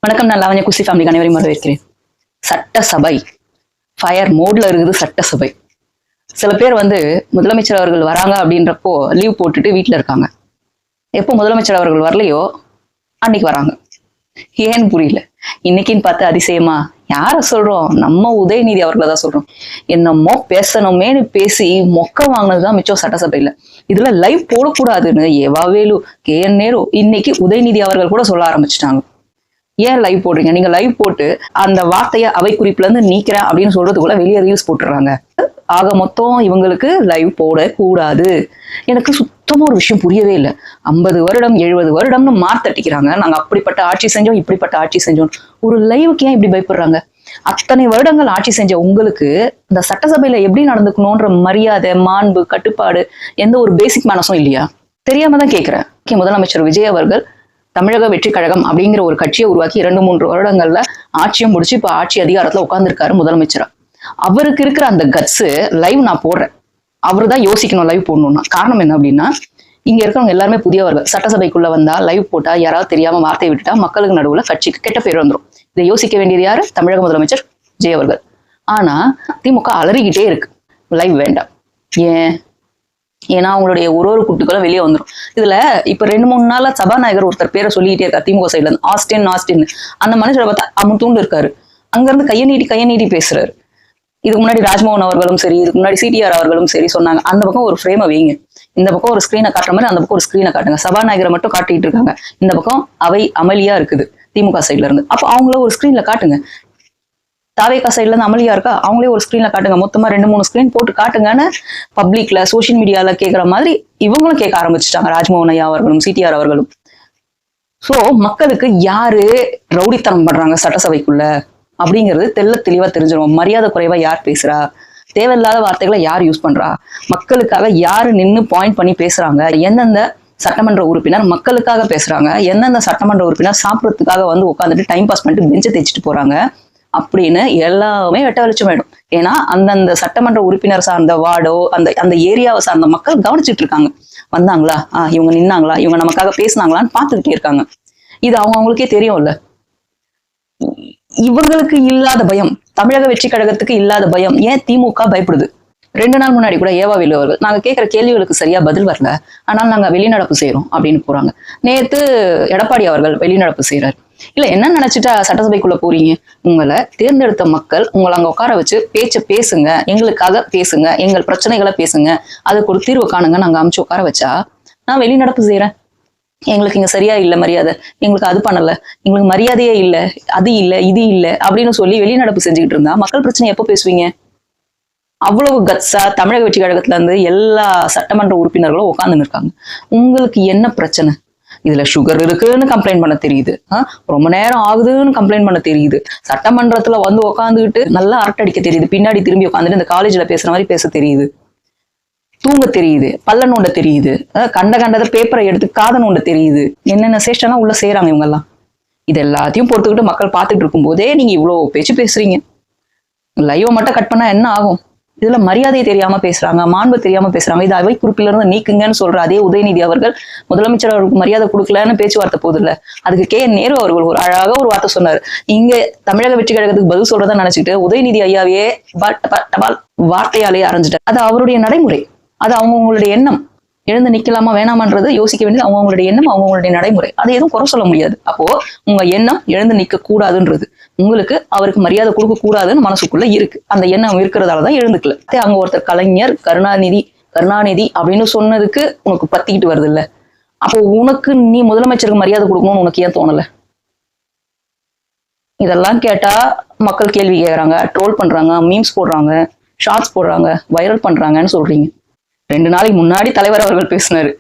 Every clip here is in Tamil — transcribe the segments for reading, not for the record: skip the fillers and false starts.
வணக்கம். நான் லாவண்யா குசி ஃபேமிலிக்கு அனைவரையும் வரவேற்கிறேன். சட்டசபை ஃபயர் மோட்ல இருக்குது. சட்டசபை சில பேர் முதலமைச்சர் அவர்கள் வராங்க அப்படின்றப்போ லீவ் போட்டுட்டு வீட்டில் இருக்காங்க. எப்போ முதலமைச்சர் அவர்கள் வரலையோ அன்னைக்கு வராங்க. ஏன்னு புரியல. இன்னைக்குன்னு பார்த்து அதிசயமா யார சொல்றோம்? நம்ம உதயநிதி அவர்களை தான் சொல்றோம். என்னமோ பேசணுமேனு பேசி மொக்க வாங்கினதுதான் மிச்சம் சட்டசபையில. இதுல லைவ் போடக்கூடாதுன்னு ஏவாவேலு, KN நேரு, இன்னைக்கு உதயநிதி அவர்கள் கூட சொல்ல ஆரம்பிச்சுட்டாங்க. ஏன் லைவ் போடுறீங்க? நீங்க லைவ் போட்டு அந்த வார்த்தையை அவை குறிப்புல இருந்து நீக்கிறேன் அப்படின்னு சொல்றதுக்குள்ள வெளியே ரீல்ஸ் போட்டுறாங்க. ஆக மொத்தம் இவங்களுக்கு லைவ் போடக்கூடாது. எனக்கு சுத்தமா ஒரு விஷயம் புரியவே இல்லை. 50 வருடம் 70 வருடம்னு மாத்தட்டிக்கிறாங்க. நாங்க அப்படிப்பட்ட ஆட்சி செஞ்சோம், இப்படிப்பட்ட ஆட்சி செஞ்சோம். ஒரு லைவுக்கு ஏன் இப்படி பயப்படுறாங்க? அத்தனை வருடங்கள் ஆட்சி செஞ்ச உங்களுக்கு இந்த சட்டசபையில எப்படி நடந்துக்கணும்ன்ற மரியாதை, மாண்பு, கட்டுப்பாடு, எந்த ஒரு பேசிக் மேனஸும் இல்லையா? தெரியாம தான் கேட்கிறேன். முதலமைச்சர் விஜய் அவர்கள் தமிழக வெற்றி கழகம் அப்படிங்கிற ஒரு கட்சியை உருவாக்கி 2-3 வருடங்கள்ல ஆட்சியும் முடிச்சு இப்ப ஆட்சி அதிகாரத்துல உட்கார்ந்துருக்காரு முதலமைச்சரா. அவருக்கு இருக்கிற அந்த கட்ஸ் லைவ் நான் போடுறேன். அவரு தான் யோசிக்கணும் லைவ் போடணும்னா. காரணம் என்ன அப்படின்னா, இங்க இருக்கிறவங்க எல்லாருமே புதியவர்கள். சட்டசபைக்குள்ள வந்தா லைவ் போட்டா யாராவது தெரியாம வார்த்தையை விட்டுட்டா மக்களுக்கு நடுவுல கட்சிக்கு கெட்ட பேர் வந்துடும். இதை யோசிக்க வேண்டியது யாரு? தமிழக முதலமைச்சர் விஜய் அவர்கள். ஆனா திமுக அலறிக்கிட்டே இருக்கு லைவ் வேண்டாம். ஏன்னா அவங்களுடைய ஒரு குட்டுக்களும் வெளியே வந்துடும். இதுல இப்ப 2-3 நாளா சபாநாயகர் ஒருத்தர் பேரை சொல்லிக்கிட்டே இருக்காரு திமுக சைட்ல இருந்து. ஆஸ்டின் அந்த மனுஷரை பார்த்தா அமுத்தூண்டு இருக்காரு. அங்க இருந்து கையை நீட்டி பேசுறாரு. இதுக்கு முன்னாடி ராஜ்மோகன் அவர்களும் சரி, இதுக்கு முன்னாடி CTR அவர்களும் சரி சொன்னாங்க, அந்த பக்கம் ஒரு ஃப்ரேமை வைங்க, இந்த பக்கம் ஒரு ஸ்கிரீனை காட்டுற மாதிரி அந்த பக்கம் ஒரு ஸ்கிரீனை காட்டுங்க. சபாநாயகரை மட்டும் காட்டிட்டு இருக்காங்க, இந்த பக்கம் அவை அமளியா இருக்குது திமுக சைட்ல இருந்து. அப்ப அவங்கள ஒரு ஸ்கிரீன்ல காட்டுங்க. தாவேகா சைட்ல இருந்து அமளியா இருக்கா, அவங்களே ஒரு ஸ்கிரீன்ல காட்டுங்க. மொத்தமா 2-3 ஸ்கிரீன் போட்டு காட்டுங்கன்னு பப்ளிக்ல சோசியல் மீடியால கேட்கிற மாதிரி இவங்களும் கேட்க ஆரம்பிச்சுட்டாங்க, ராஜ்மோகன் ஐயா அவர்களும் CTR அவர்களும். சோ மக்களுக்கு யாரு ரவுடித்தனம் பண்றாங்க சட்டசபைக்குள்ள அப்படிங்கிறது தெளிவா தெரிஞ்சிடும். மரியாதை குறைவா யார் பேசுறா, தேவையில்லாத வார்த்தைகளை யார் யூஸ் பண்றா, மக்களுக்காக யாரு நின்று பாயிண்ட் பண்ணி பேசுறாங்க, எந்தெந்த சட்டமன்ற உறுப்பினர் மக்களுக்காக பேசுறாங்க, எந்தெந்த சட்டமன்ற உறுப்பினர் சாப்பிட்றதுக்காக உட்காந்துட்டு டைம் பாஸ் பண்ணிட்டு பெஞ்சை தேய்ச்சிட்டு போறாங்க அப்படின்னு எல்லாமே வெட்ட வெளிச்சமாயிடும். ஏன்னா அந்தந்த சட்டமன்ற உறுப்பினர் சார்ந்த வார்டோ அந்த ஏரியாவை சார்ந்த மக்கள் கவனிச்சுட்டு இருக்காங்க. வந்தாங்களா, இவங்க நின்னாங்களா, இவங்க நமக்காக பேசினாங்களான்னு பார்த்துக்கிட்டே இருக்காங்க. இது அவங்களுக்கே தெரியும்ல. இவங்களுக்கு இல்லாத பயம், தமிழக வெற்றி கழகத்துக்கு இல்லாத பயம் ஏன் திமுக பயப்படுது? 2 நாள் முன்னாடி கூட ஏவாவேலு அவர்கள் நாங்க கேட்கிற கேள்விகளுக்கு சரியா பதில் வரல, ஆனால் நாங்க வெளிநடப்பு செய்யறோம் அப்படின்னு போறாங்க. நேத்து எடப்பாடி அவர்கள் வெளிநடப்பு செய்யறாரு. இல்ல என்ன நினைச்சிட்டா சட்டசபைக்குள்ள போறீங்க? உங்களை தேர்ந்தெடுத்த மக்கள் உங்களை அங்க உட்கார வச்சு பேசுங்க, எங்களுக்காக பேசுங்க, எங்கள் பிரச்சனைகளை பேசுங்க, அதுக்கு ஒரு தீர்வு காணுங்க நாங்க அமுச்சு உட்கார வச்சா நான் வெளிநடப்பு செய்யறேன். எங்களுக்கு இங்க சரியா இல்ல மரியாதை, எங்களுக்கு அது பண்ணல, எங்களுக்கு மரியாதையே இல்ல, அது இல்ல, இது இல்ல அப்படின்னு சொல்லி வெளிநடப்பு செஞ்சுக்கிட்டு இருந்தா மக்கள் பிரச்சனை எப்போ பேசுவீங்க? அவ்வளவு கட்ஸா தமிழக வெற்றி கழகத்துல இருந்து எல்லா சட்டமன்ற உறுப்பினர்களும் உட்கார்ந்துன்னு இருக்காங்க. உங்களுக்கு என்ன பிரச்சனை? இதுல சுகர் இருக்குன்னு கம்ப்ளைண்ட் பண்ண தெரியுது, ரொம்ப நேரம் ஆகுதுன்னு கம்ப்ளைண்ட் பண்ண தெரியுது, சட்டமன்றத்துல உட்காந்துக்கிட்டு நல்லா அரட்டடிக்க தெரியுது, பின்னாடி திரும்பி உட்காந்துட்டு இந்த காலேஜ்ல பேசுற மாதிரி பேச தெரியுது, தூங்க தெரியுது, பல்ல நோண்ட தெரியுது, கண்டதை பேப்பரை எடுத்து காதை நோண்ட தெரியுது, என்னென்ன சேஷ்டெல்லாம் உள்ள செய்யறாங்க இவங்க எல்லாம். இது எல்லாத்தையும் பொறுத்துக்கிட்டு மக்கள் பார்த்துட்டு இருக்கும் போதே நீங்க இவ்வளவு பேச்சு பேசுறீங்க. லைவை மட்டும் கட் பண்ணா என்ன ஆகும்? இதுல மரியாதை தெரியாம பேசுறாங்க, மாண்பு தெரியாம பேசுறாங்க. இது அவை குறிப்பில இருந்து நீக்குங்கன்னு சொல்ற அதே உதயநிதி அவர்கள் முதலமைச்சர் அவருக்கு மரியாதை கொடுக்கலன்னு பேச்சுவார்த்தை போதில்ல. அதுக்கு KN நேரு அவர்கள் ஒரு அழகாக ஒரு வார்த்தை சொன்னாரு. இங்க தமிழக வெற்றி கழகத்துக்கு பதில் சொல்றதா நினைச்சுட்டு உதயநிதி ஐயாவையே வார்த்தையாலே அரைஞ்சிட்டார். அது அவருடைய நடைமுறை, அது அவங்களுடைய எண்ணம். எழுந்து நிக்கலாமா வேணாமன்றது யோசிக்க வேண்டியது அவங்களுடைய எண்ணம், அவங்களுடைய நடைமுறை. அதை எதுவும் குறை சொல்ல முடியாது. அப்போ உங்க எண்ணம் எழுந்து நிக்க கூடாதுன்றது, உங்களுக்கு அவருக்கு மரியாதை கொடுக்க கூடாதுன்னு மனசுக்குள்ள இருக்கு. அந்த எண்ணம் இருக்கிறதாலதான் எழுந்துக்கல. அங்க ஒருத்தர் கலைஞர் கருணாநிதி அப்படின்னு சொன்னதுக்கு உனக்கு பத்திக்கிட்டு வருது இல்ல? அப்போ உனக்கு நீ முதலமைச்சருக்கு மரியாதை கொடுக்கணும்னு உனக்கு ஏன் தோணல? இதெல்லாம் கேட்டா மக்கள் கேள்வி கேட்கறாங்க, ட்ரோல் பண்றாங்க, மீம்ஸ் போடுறாங்க, ஷார்ட்ஸ் போடுறாங்க, வைரல் பண்றாங்கன்னு சொல்றீங்க. 2 நாளைக்கு முன்னாடி தலைவர் அவர்கள் பேசினாரு,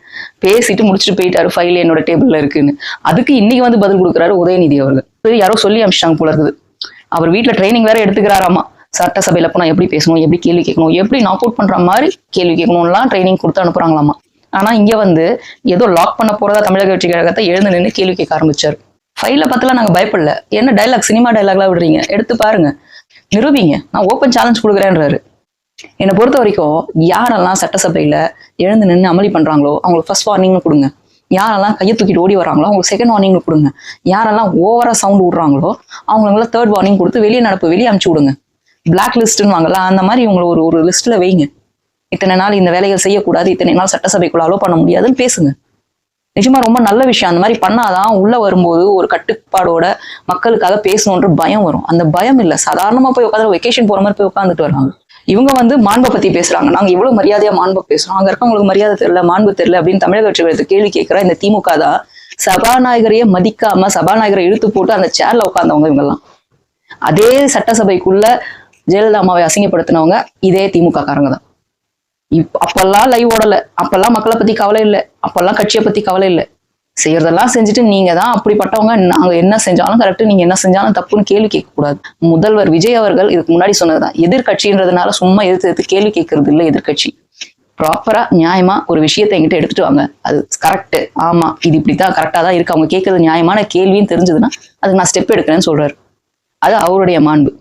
பேசிட்டு முடிச்சுட்டு போயிட்டாரு, ஃபைல் என்னோட டேபிள்ல இருக்குன்னு. அதுக்கு இன்னைக்கு பதில் கொடுக்குறாரு உதயநிதி அவர்கள். யாரோ சொல்லி அமிச்சிட்டாங்க போல இருக்குது. அவர் வீட்டுல ட்ரைனிங் வேற எடுத்துக்கிறாராமா. சட்டசபையில போனா எப்படி பேசணும், எப்படி கேள்வி கேட்கணும், எப்படி நாக் அவுட் பண்ற மாதிரி கேள்வி கேட்கணும்லாம் ட்ரைனிங் கொடுத்து அனுப்புறாங்களாமா. ஆனா இங்க ஏதோ லாக் பண்ண போறதா தமிழக வெற்றி கழகத்தை எழுந்து நின்று கேள்வி கேட்க ஆரம்பிச்சாரு. ஃபைல பார்த்துலாம் நாங்க பயப்படல, என்ன டைலாக், சினிமா டைலாக்லாம் விடுறீங்க, எடுத்து பாருங்க, நிரூபிங்க, நான் ஓப்பன் சேலஞ்ச் கொடுக்குறேன்றாரு. என்னை பொறுத்த வரைக்கும் யாரெல்லாம் சட்டசபையில எழுந்து நின்று அமளி பண்றாங்களோ அவங்களுக்கு ஃபர்ஸ்ட் வார்னிங்னு கொடுங்க. யாரெல்லாம் கையை தூக்கிட்டு ஓடி வராங்களோ அவங்களுக்கு செகண்ட் வார்னிங் கொடுங்க. யாரெல்லாம் ஓவரா சவுண்ட் விடுறாங்களோ அவங்களுக்குலாம் தேர்ட் வார்னிங் கொடுத்து வெளியே அனுப்பிச்சு விடுங்க. பிளாக் லிஸ்ட்னு வாங்கல, அந்த மாதிரி இவங்களை ஒரு லிஸ்ட்ல வைங்க. இத்தனை நாள் இந்த வேலைகள் செய்யக்கூடாது, இத்தனை நாள் சட்டசபைக்குள்ள அலோ பண்ண முடியாதுன்னு பேசுங்க. நிஜமா ரொம்ப நல்ல விஷயம். அந்த மாதிரி பண்ணாதான் உள்ள வரும்போது ஒரு கட்டுப்பாடோட மக்களுக்காக பேசணுன்ற பயம் வரும். அந்த பயம் இல்லை, சாதாரணமா போய் உட்காந்து வெக்கேஷன் போற மாதிரி போய் உட்காந்துட்டு வராங்க. இவங்க வந்து மாண்பை பத்தி பேசுறாங்க. நாங்க இவ்வளவு மரியாதையா மாண்பை பேசுறோம், அங்க இருக்கவங்களுக்கு மரியாதை தெரியல, மாண்பு தெரியல அப்படின்னு தமிழக வெற்றி கேள்வி கேட்கிற இந்த திமுக தான் சபாநாயகரையே மதிக்காம சபாநாயகரை இழுத்து போட்டு அந்த சேர்ல உட்கார்ந்தவங்க இவங்கெல்லாம். அதே சட்டசபைக்குள்ள ஜெயலலிதா அம்மாவை அசிங்கப்படுத்தினவங்க இதே திமுக காரங்க தான். அப்பெல்லாம் லைவ் ஓடல, அப்பெல்லாம் மக்களை பத்தி கவலை இல்லை, அப்பெல்லாம் கட்சியை பத்தி கவலை இல்லை. செய்யறதெல்லாம் செஞ்சுட்டு நீங்க தான் அப்படிப்பட்டவங்க, நாங்க என்ன செஞ்சாலும் கரெக்ட், நீங்க என்ன செஞ்சாலும் தப்புன்னு கேள்வி கேட்க கூடாது. முதல்வர் விஜய் அவர்கள் இதுக்கு முன்னாடி சொன்னதுதான், எதிர்கட்சின்றதுனால சும்மா எதிர்த்து கேள்வி கேட்கறது இல்லை. எதிர்கட்சி ப்ராப்பரா நியாயமா ஒரு விஷயத்தை என்கிட்ட எடுத்துட்டு வாங்க, அது கரெக்ட், ஆமா இது இப்படித்தான் கரெக்டா தான் இருக்கு, அவங்க கேட்கறது நியாயமான கேள்வின்னு தெரிஞ்சதுன்னா அதுக்கு நான் ஸ்டெப் எடுக்கிறேன்னு சொல்றாரு. அது அவருடைய மாண்பு.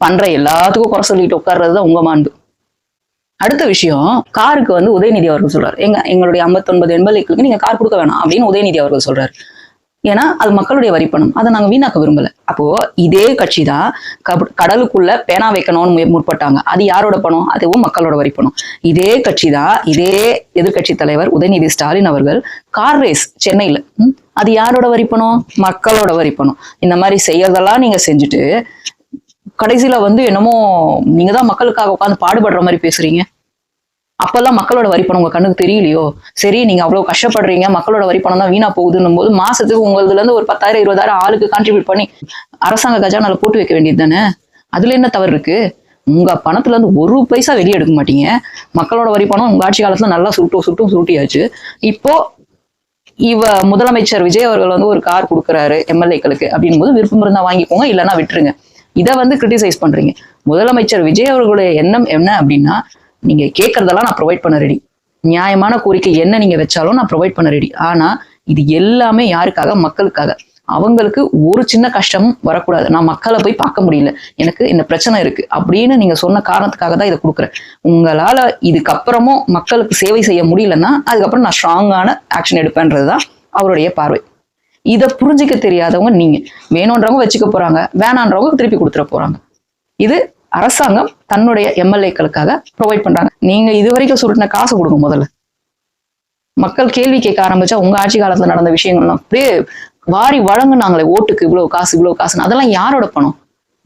பண்ற எல்லாத்துக்கும் குறை சொல்லிட்டு உட்கார்றதுதான் உங்க மாண்பு. அடுத்த விஷயம், காருக்கு வந்து உதயநிதி அவர்கள் சொல்றாரு, எங்களுடைய 59 எம்எல்ஏக்களுக்கு நீங்க கார் கொடுக்க வேணாம் அப்படின்னு உதயநிதி அவர்கள் சொல்றாரு. ஏன்னா அது மக்களுடைய வரிப்பணம், அதை நாங்க வீணாக்க விரும்பல. அப்போ இதே கட்சி தான் கடலுக்குள்ள பேனா வைக்கணும்னு முற்பட்டாங்க, அது யாரோட பணம்? அதுவும் மக்களோட வரிப்பணம். இதே கட்சி தான், இதே எதிர்கட்சி தலைவர் உதயநிதி ஸ்டாலின் அவர்கள் கார் ரேஸ் சென்னையில, அது யாரோட வரிப்பணம்? மக்களோட வரிப்பணம். இந்த மாதிரி செய்யறதெல்லாம் நீங்க செஞ்சுட்டு கடைசியில வந்து என்னமோ நீங்க தான் மக்களுக்காக உட்காந்து பாடுபடுற மாதிரி பேசுறீங்க. அப்பெல்லாம் மக்களோட வரிப்பணம் உங்க கண்ணுக்கு தெரியலையோ? சரி, நீங்க அவ்வளவு கஷ்டப்படுறீங்க, மக்களோட வரிப்பணம் தான் வீணா போகுதுன்னும் போது மாசத்துக்கு உங்களதுல இருந்து ஒரு 10,000 20,000 ஆளுக்கு கான்ட்ரிபியூட் பண்ணி அரசாங்க கஜானால போட்டு வைக்க வேண்டியது தானே. அதுல என்ன தவறு இருக்கு? உங்க பணத்துல இருந்து ஒரு பைசா வெளியே எடுக்க மாட்டீங்க. மக்களோட வரிப்பணம் உங்க ஆட்சி காலத்துல நல்லா சுருட்டியாச்சு. இப்போ முதலமைச்சர் விஜய் அவர்கள் வந்து ஒரு கார் கொடுக்குறாரு எம்எல்ஏக்களுக்கு அப்படின் போது விருப்பம் இருந்தா வாங்கிக்கோங்க, இல்லைன்னா விட்டுருங்க. இதை வந்து கிரிட்டிசைஸ் பண்றீங்க. முதலமைச்சர் விஜய் அவர்களுடைய எண்ணம் என்ன அப்படின்னா, நீங்க கேட்கறதெல்லாம் நான் ப்ரொவைட் பண்ண ரெடி, நியாயமான கோரிக்கை என்ன நீங்க வச்சாலும் நான் ப்ரொவைட் பண்ண ரெடி. ஆனா இது எல்லாமே யாருக்காக? மக்களுக்காக. அவங்களுக்கு ஒரு சின்ன கஷ்டமும் வரக்கூடாது. நான் மக்களை போய் பார்க்க முடியல, எனக்கு இந்த பிரச்சனை இருக்கு அப்படின்னு நீங்க சொன்ன காரணத்துக்காக தான் இதை கொடுக்குறேன். உங்களால இதுக்கப்புறமும் மக்களுக்கு சேவை செய்ய முடியலன்னா அதுக்கப்புறம் நான் ஸ்ட்ராங்கான ஆக்ஷன் எடுப்பேன்றதுதான் அவருடைய பார்வை. இதை புரிஞ்சிக்க தெரியாதவங்க நீங்க. வேணுன்றவங்க வச்சுக்க போறாங்க, வேணான்றவங்க திருப்பி கொடுத்துட போறாங்க. இது அரசாங்கம் தன்னுடைய எம்எல்ஏக்களுக்காக ப்ரொவைட் பண்றாங்க. நீங்க இதுவரைக்கும் சுருட்டின காசு கொடுங்க. முதல்ல மக்கள் கேள்வி கேட்க ஆரம்பிச்சா உங்க ஆட்சி காலத்துல நடந்த விஷயங்கள்லாம் அப்படியே வாரி வழங்குனாங்களே, ஓட்டுக்கு இவ்வளவு காசு, அதெல்லாம் யாரோட பணம்?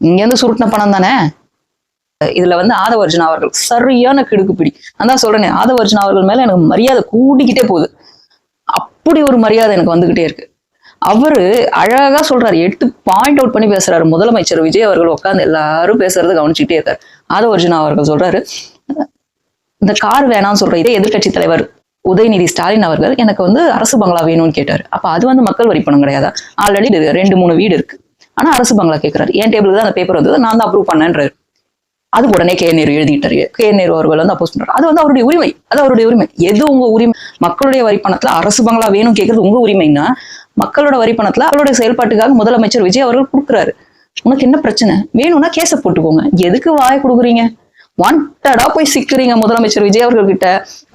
இங்க இருந்து சுருட்டின பணம் தானே. இதுல வந்து ஆதவர்ஜுனா அவர்கள் சரியான கிடுக்குப்பிடி. நான் தான் சொல்றேனே, ஆதவர்ஜுனா அவர்கள் மேல எனக்கு மரியாதை கூடிக்கிட்டே போகுது. அப்படி ஒரு மரியாதை எனக்கு வந்துகிட்டே இருக்கு. அவரு அழகா சொல்றாரு, எடுத்து பாயிண்ட் அவுட் பண்ணி பேசுறாரு. முதலமைச்சர் விஜய் அவர்கள் உட்காந்து எல்லாரும் பேசுறது கவனிச்சுக்கிட்டே இருக்காரு. ஆதவர்ஜுனா அவர்கள் சொல்றாரு, இந்த கார் வேணாம்னு சொல்ற இதே எதிர்கட்சி தலைவர் உதயநிதி ஸ்டாலின் அவர்கள் எனக்கு வந்து அரசு பங்களா வேணும்னு கேட்டாரு. அப்ப அது வந்து மக்கள் வரிப்பணம் கிடையாதா? ஆல்ரெடி 2-3 வீடு இருக்கு, ஆனா அரசு பங்களா கேட்கிறாரு. என் டேபிளுக்கு தான் அந்த பேப்பர் வந்தது, நான் தான் அப்ரூவ் பண்ணேன்றாரு. அது உடனே கே நேரு எழுதிட்டாரு. கே நேரு அவர்கள் வந்து அப்போஸ் பண்றாரு. அது வந்து அவருடைய உரிமை, அது அவருடைய உரிமை. எது உங்க உரிமை? மக்களுடைய வரிப்பணத்துல அரசு பங்களா வேணும் கேட்கறது உங்க உரிமைன்னா, மக்களோட வரிப்பணத்துல அவருடைய செயல்பாட்டுக்காக முதலமைச்சர் விஜய் அவர்கள் கொடுக்குறாரு. உனக்கு என்ன பிரச்சனை? வேணும்னா கேஸை போட்டுக்கோங்க. எதுக்கு வாய கொடுக்குறீங்க? வாண்டடா போய் சிக்கிறீங்க முதலமைச்சர் விஜய் அவர்கள் கிட்ட.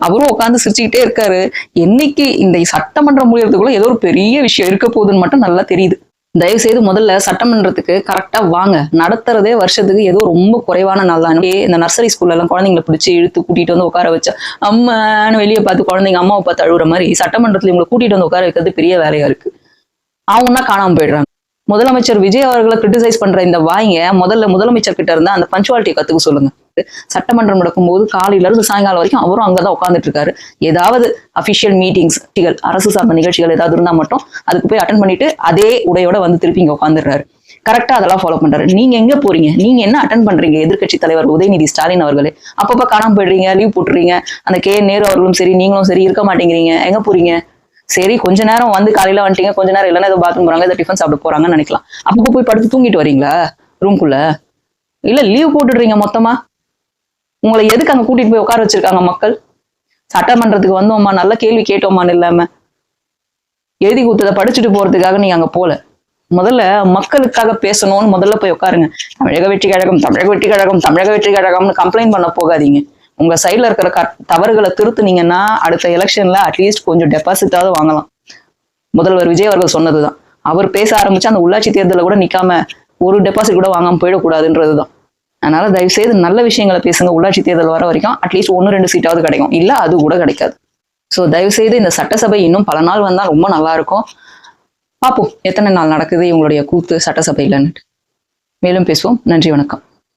அவரும் உட்காந்து சிரிச்சுக்கிட்டே இருக்காரு. என்னைக்கு இந்த சட்டமன்றம் முடியறதுக்குள்ள ஏதோ ஒரு பெரிய விஷயம் இருக்க போகுதுன்னு மட்டும் நல்லா தெரியுது. தயவு செய்து முதல்ல சட்டமன்றத்துக்கு கரெக்டா வாங்க. நடத்துறதே வருஷத்துக்கு ஏதோ ரொம்ப குறைவான நாள் தான். இந்த நர்சரி ஸ்கூல்ல எல்லாம் குழந்தைங்களை பிடிச்சி இழுத்து கூட்டிட்டு வந்து உட்கார வச்சா அம்மான்னு வெளியே பார்த்து குழந்தைங்க அம்மாவை பார்த்து அழுகுற மாதிரி சட்டமன்றத்துல இவங்களை கூட்டிட்டு வந்து உட்கார வைக்கிறது பெரிய வேலையா இருக்கு. அவங்கன்னா காணாம போயிடுறாங்க. முதலமைச்சர் விஜய் அவர்களை கிரிட்டிசைஸ் பண்ற இந்த வாய்ங்க முதல்ல முதலமைச்சர் கிட்ட இருந்தா அந்த பஞ்சுவாலிட்டியை கத்துக்க சொல்லுங்க. சட்டமன்றம் நடக்கும்போது காலையில இருந்து சாயங்காலம் வரைக்கும் அவரும் அங்கதான் உட்காந்துட்டு இருக்காரு. ஏதாவது அபிஷியல் மீட்டிங்ஸ், அரசு சார்ந்த நிகழ்ச்சிகள் ஏதாவது இருந்தா மட்டும் அதுக்கு போய் அட்டன் பண்ணிட்டு அதே உடையோட வந்து திருப்பி இங்க உட்காந்துடுறாரு. கரெக்டா அதெல்லாம் ஃபாலோ பண்றாரு. நீங்க எங்க போறீங்க? நீங்க என்ன அட்டன் பண்றீங்க? எதிர்கட்சி தலைவர் உதயநிதி ஸ்டாலின் அவர்களே அப்பப்ப காணாம போயிடுறீங்க, லீவ் போட்டுறீங்க. அந்த கே நேரு அவர்களும் சரி, நீங்களும் சரி இருக்க மாட்டேங்கிறீங்க. எங்க போறீங்க? சரி, கொஞ்ச நேரம் வந்து காலையில வந்துட்டீங்க, கொஞ்ச நேரம் இல்லைன்னா ஏதோ பாத்ரூம் போறாங்க, ஏதோ டிஃபன் சாப்பிட போறாங்கன்னு நினைக்கலாம். அப்பப்போ போய் படுத்து தூங்கிட்டு வரீங்களா ரூம்குள்ள? இல்ல லீவ் போட்டுடுறீங்க மொத்தமா. உங்களை எதுக்கு அங்க கூட்டிட்டு போய் உட்கார வச்சிருக்காங்க மக்கள்? சட்டமன்றத்துக்கு வந்தோமா, நல்ல கேள்வி கேட்டோமான்னு இல்லாம எழுதி கொடுத்ததை படிச்சுட்டு போறதுக்காக நீங்க அங்க போல. முதல்ல மக்களுக்காக பேசணும்னு முதல்ல போய் உட்காருங்க. தமிழக வெற்றி கழகம்னு கம்ப்ளைண்ட் பண்ண போகாதீங்க. உங்க சைட்ல இருக்கிற தவறுகளை திருத்துனீங்கன்னா அடுத்த எலெக்ஷன்ல அட்லீஸ்ட் கொஞ்சம் டெபாசிட்டாவது வாங்கலாம். முதல்வர் விஜய் அவர்கள் சொன்னதுதான். அவர் பேச ஆரம்பிச்சு அந்த உள்ளாட்சி தேர்தலில் கூட நிக்காம ஒரு டெபாசிட் கூட வாங்காம போயிடக்கூடாதுன்றதுதான். அதனால தயவு செய்து நல்ல விஷயங்களை பேசுங்க. உள்ளாட்சி தேர்தல் வர வரைக்கும் அட்லீஸ்ட் 1-2 சீட்டாவது கிடைக்கும், இல்ல அது கூட கிடைக்காது. ஸோ தயவு செய்து இந்த சட்டசபை இன்னும் பல நாள் வந்தா ரொம்ப நல்லா இருக்கும். பார்ப்போம் எத்தனை நாள் நடக்குது இவங்களுடைய கூத்து சட்டசபையிலன்னு. மேலும் பேசுவோம். நன்றி, வணக்கம்.